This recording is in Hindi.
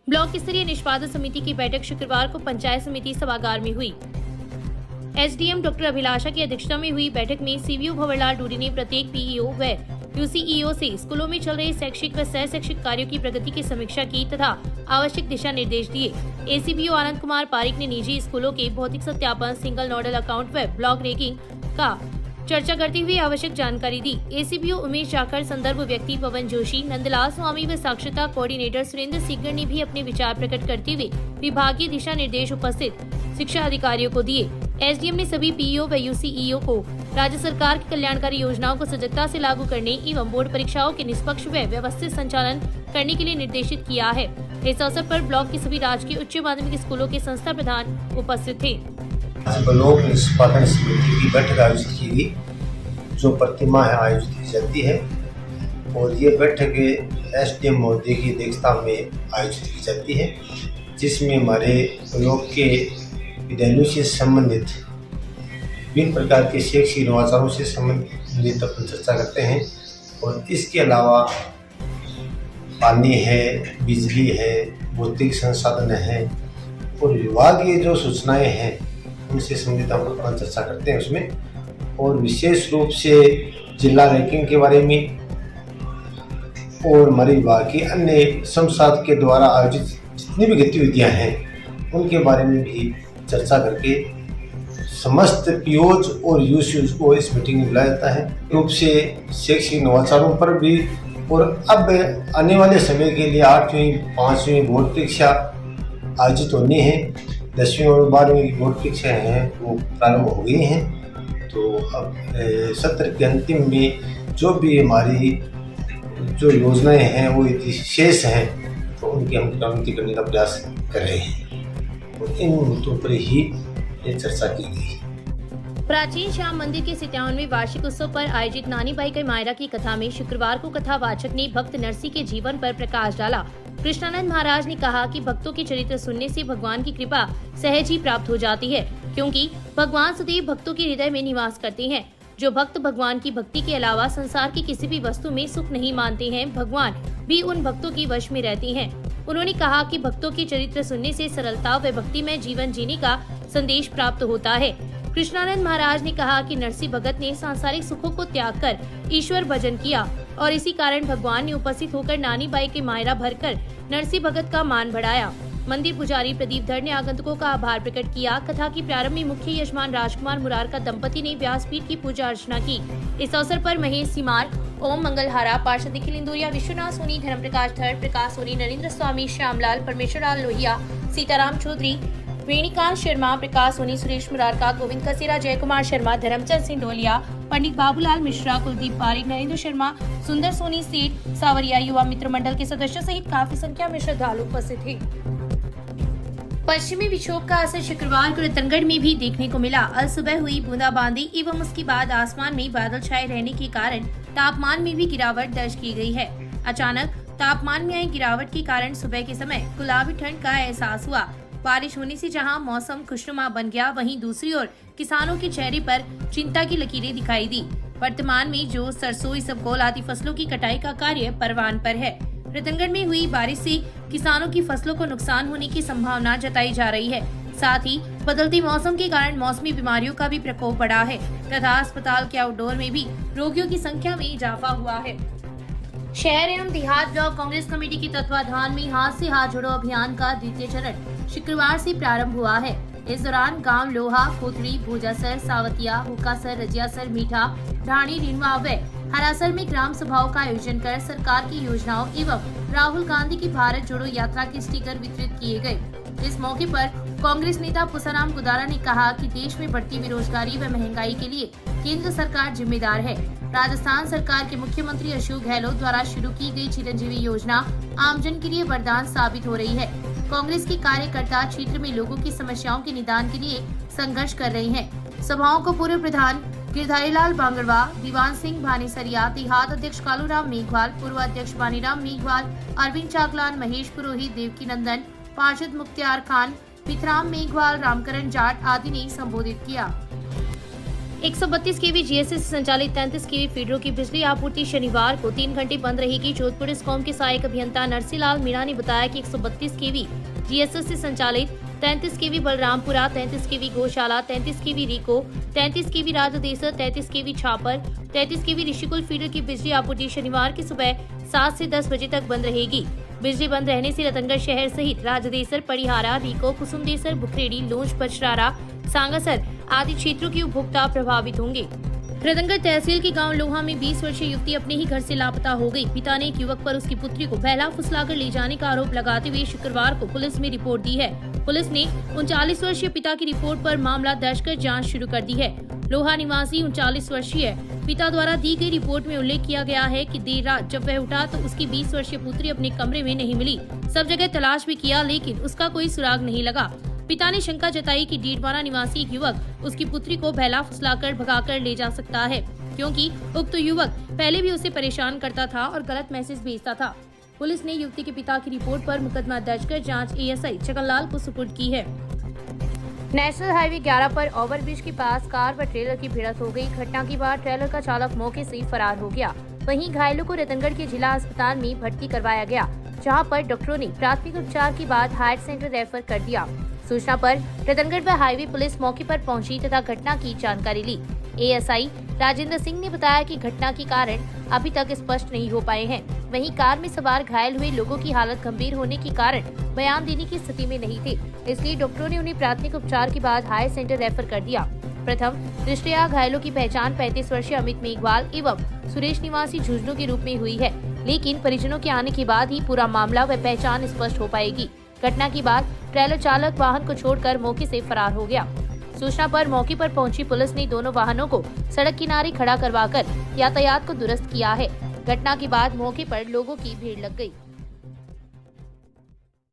ब्लॉक स्तरीय निष्पादन समिति की बैठक शुक्रवार को पंचायत समिति सभागार में हुई। एसडीएम डॉक्टर अभिलाषा की अध्यक्षता में हुई बैठक में सीवीओ भंवरलाल डूडी ने प्रत्येक पीईओ व यूसीईओ से स्कूलों में चल रहे शैक्षिक व सह शैक्षिक कार्यों की प्रगति की समीक्षा की तथा आवश्यक दिशा निर्देश दिए। एसीबीओ आनंद कुमार पारिक ने निजी स्कूलों के भौतिक सत्यापन, सिंगल नोडल अकाउंट व ब्लॉक रैंकिंग का चर्चा करते हुए आवश्यक जानकारी दी। एसीबीओ उमेश जाखड़, संदर्भ व्यक्ति पवन जोशी, नंदलाल स्वामी व साक्षरता कोऑर्डिनेटर सुरेंद्र सीकर ने भी अपने विचार प्रकट करते हुए विभागीय दिशा निर्देश उपस्थित शिक्षा अधिकारियों को दिए। एसडीएम ने सभी पीईओ व यूसीईओ को राज्य सरकार की कल्याणकारी योजनाओं को सजगता से लागू करने एवं बोर्ड परीक्षाओं के निष्पक्ष व व्यवस्थित संचालन करने के लिए निर्देशित किया है। इस अवसर पर ब्लॉक के सभी राजकीय उच्च माध्यमिक स्कूलों के संस्था प्रधान उपस्थित थे। ब्लॉक निष्पादन समिति की बैठक आयोजित की गई, जो प्रतिमाह आयोजित की जाती है और ये बैठक एसडीएम महोदय की अध्यक्षता में आयोजित की जाती है, जिसमें हमारे ब्लॉक के विद्यालयों से संबंधित विभिन्न प्रकार के शैक्षिक नवाचारों से संबंधित अपन चर्चा करते हैं। और इसके अलावा पानी है, बिजली है, भौतिक संसाधन है और विभागीय जो सूचनाएं हैं उनसे संबंधित हम अपन चर्चा करते हैं उसमें। और विशेष रूप से जिला रैंकिंग के बारे में और हमारे विभाग की अन्य संस्थान के द्वारा आयोजित जितनी भी गतिविधियां हैं उनके बारे में भी चर्चा करके समस्त पीओज और यूसीओज को इस मीटिंग में बुलाया जाता है। रूप से शैक्षिक नवाचारों पर भी और अब आने वाले समय के लिए 8वीं 5वीं बोर्ड परीक्षा आयोजित होनी है। 10वीं और 12वीं की बोर्ड परीक्षाएं हैं वो प्रारंभ हो गई हैं। तो अब सत्र के अंतिम में जो भी हमारी जो योजनाएं हैं वो यदि शेष हैं तो उनकी हम क्रांति करने का प्रयास कर रहे हैं और इन मुद्दों पर ही ये चर्चा की गई। प्राचीन श्याम मंदिर के 57वें वार्षिक उत्सव पर आयोजित नानी बाई के मायरा की कथा में शुक्रवार को कथावाचक ने भक्त नरसी के जीवन पर प्रकाश डाला। कृष्णानंद महाराज ने कहा कि भक्तों के चरित्र सुनने से भगवान की कृपा सहज ही प्राप्त हो जाती है, क्योंकि भगवान सदैव भक्तों के हृदय में निवास करते हैं। जो भक्त भगवान की भक्ति के अलावा संसार की किसी भी वस्तु में सुख नहीं मानते हैं, भगवान भी उन भक्तों की वश में रहते हैं। उन्होंने कहा कि भक्तों के चरित्र सुनने से सरलता व भक्तिमय जीवन जीने का संदेश प्राप्त होता है। कृष्णानंद महाराज ने कहा कि नरसी भगत ने सांसारिक सुखों को त्याग कर ईश्वर भजन किया और इसी कारण भगवान ने उपस्थित होकर नानी बाई के मायरा भरकर नरसी भगत का मान बढ़ाया। मंदिर पुजारी प्रदीप धर ने आगंतुकों का आभार प्रकट किया। कथा की प्रारंभ में मुख्य यजमान राजकुमार मुरार का दंपति ने व्यासपीठ की पूजा अर्चना की। इस अवसर पर महेश सिमार, ओम मंगलहारा, पार्षद निखिल इंदुरिया, विश्वनाथ सोनी, धर्म प्रकाश धर, प्रकाश सोनी, नरेंद्र स्वामी, श्यामलाल, परमेश्वर लाल लोहिया, सीताराम चौधरी, वेणीकांत शर्मा, प्रकाश सोनी, सुरेश मुरारका, गोविंद कसेरा, जय कुमार शर्मा, धर्मचंद सिंह ढोलिया, पंडित बाबूलाल मिश्रा, कुलदीप पारिक, नरेंद्र शर्मा, सुंदर सोनी सेठ, सावरिया, युवा मित्र मंडल के सदस्यों सहित काफी संख्या में श्रद्धालु उपस्थित थे। पश्चिमी विक्षोभ का असर शुक्रवार को रतनगढ़ में भी देखने को मिला। अल सुबह हुई बूंदाबांदी एवं उसके बाद आसमान में बादल छाए रहने के कारण तापमान में भी गिरावट दर्ज की गई है। अचानक तापमान में आई गिरावट के कारण सुबह के समय गुलाबी ठंड का एहसास हुआ। बारिश होने से जहां मौसम खुशनुमा बन गया, वहीं दूसरी ओर किसानों के चेहरे पर चिंता की लकीरें दिखाई दी। वर्तमान में जो सरसों, इसबगोल आदि फसलों की कटाई का कार्य परवान पर है। रतनगढ़ में हुई बारिश से किसानों की फसलों को नुकसान होने की संभावना जताई जा रही है। साथ ही बदलती मौसम के कारण मौसमी बीमारियों का भी प्रकोप बढ़ा है तथा अस्पताल के आउटडोर में भी रोगियों की संख्या में इजाफा हुआ है। शहर एवं देहात ब्लॉक कांग्रेस कमेटी के तत्वाधान में हाथ से हाथ जोड़ो अभियान का द्वितीय चरण शुक्रवार से प्रारंभ हुआ है। इस दौरान गांव लोहा, खोथड़ी, भोजासर, सावतिया, हुक्कासर, रजियासर, मीठा, ढाणी, रिनवा व हरासर में ग्राम सभाओं का आयोजन कर सरकार की योजनाओं एवं राहुल गांधी की भारत जोड़ो यात्रा के स्टिकर वितरित किए गए। इस मौके पर कांग्रेस नेता पुसाराम गुदारा ने कहा कि देश में बढ़ती बेरोजगारी व महंगाई के लिए केंद्र सरकार जिम्मेदार है। राजस्थान सरकार के मुख्यमंत्री अशोक गहलोत द्वारा शुरू की गई चिरंजीवी योजना आमजन के लिए वरदान साबित हो रही है। कांग्रेस के कार्यकर्ता क्षेत्र में लोगों की समस्याओं के निदान के लिए संघर्ष कर रहे हैं। सभाओं को पूर्व प्रधान गिरधारीलाल बांगड़वा, दीवान सिंह भानीसरिया, देहात अध्यक्ष कालूराम मेघवाल, पूर्व अध्यक्ष बानीराम मेघवाल, अरविंद चाकलान, महेश पुरोहित, देवकी नंदन, पार्षद मुख्तियार खान, पिथराम मेघवाल, रामकरण जाट आदि ने संबोधित किया। 132 केवी जीएसएस से संचालित 33 केवी फीडरों की बिजली आपूर्ति शनिवार को 3 घंटे बंद रहेगी। जोधपुर डिस्कॉम के सहायक अभियंता नरसिलाल मीणा ने बताया कि 132 केवी जीएसएस से संचालित 33 केवी बलरामपुरा, 33 केवी गौशाला, 33 केवी रिको, 33 केवी राजदेसर, 33 केवी छापर, 33 केवी ऋषिकुल फीडर की बिजली आपूर्ति शनिवार की सुबह 7 से 10 बजे तक बंद रहेगी। बिजली बंद रहने से रतनगढ़ शहर सहित राजदेसर, परिहारा, रिको, कुसुमदेसर, बुखरेड़ी, लोंज, पचरारा, सांगासर आदि क्षेत्रों के उपभोक्ता प्रभावित होंगे। रतनगढ़ तहसील के गांव लोहा में 20 वर्षीय युवती अपने ही घर से लापता हो गई। पिता ने एक युवक पर उसकी पुत्री को बहला फुसलाकर ले जाने का आरोप लगाते हुए शुक्रवार को पुलिस में रिपोर्ट दी है। पुलिस ने 39 वर्षीय पिता की रिपोर्ट पर मामला दर्ज कर जांच शुरू कर दी है। लोहा निवासी 39 वर्षीय पिता द्वारा दी गई रिपोर्ट में उल्लेख किया गया है कि देर रात जब वह उठा तो उसकी 20 वर्षीय पुत्री अपने कमरे में नहीं मिली। सब जगह तलाश भी किया लेकिन उसका कोई सुराग नहीं लगा। पिता ने शंका जताई कि डीडवाना निवासी एक युवक उसकी पुत्री को बहला फुसलाकर भगाकर ले जा सकता है, क्योंकि उक्त युवक पहले भी उसे परेशान करता था और गलत मैसेज भेजता था। पुलिस ने युवती के पिता की रिपोर्ट पर मुकदमा दर्ज कर जांच एएसआई छगनलाल को सुपुर्द की है। नेशनल हाईवे 11 पर ओवरब्रिज के पास कार व ट्रेलर की भिड़ंत हो गई। घटना के बाद ट्रेलर का चालक मौके से फरार हो गया। वहीं घायलों को रतनगढ़ के जिला अस्पताल में भर्ती करवाया गया, जहां पर डॉक्टरों ने प्राथमिक उपचार के बाद हायर सेंटर रेफर कर दिया। सूचना पर रतनगढ़ व हाईवे पुलिस मौके पर पहुंची तथा घटना की जानकारी ली। एएसआई राजेंद्र सिंह ने बताया कि घटना के कारण अभी तक स्पष्ट नहीं हो पाए हैं। वहीं कार में सवार घायल हुए लोगों की हालत गंभीर होने के कारण बयान देने की स्थिति में नहीं थे, इसलिए डॉक्टरों ने उन्हें प्राथमिक उपचार के बाद हायर सेंटर रेफर कर दिया। प्रथम दृष्टया घायलों की पहचान 35 वर्षीय अमित मेघवाल एवं सुरेश निवासी झुंझुनू के रूप में हुई है, लेकिन परिजनों के आने के बाद ही पूरा मामला व पहचान स्पष्ट हो पाएगी। घटना के बाद ट्रेलर चालक वाहन को छोड़कर मौके से फरार हो गया। सूचना पर मौके पर पहुंची पुलिस ने दोनों वाहनों को सड़क किनारे खड़ा करवाकर यातायात को दुरुस्त किया है। घटना के बाद मौके पर लोगों की भीड़ लग गई।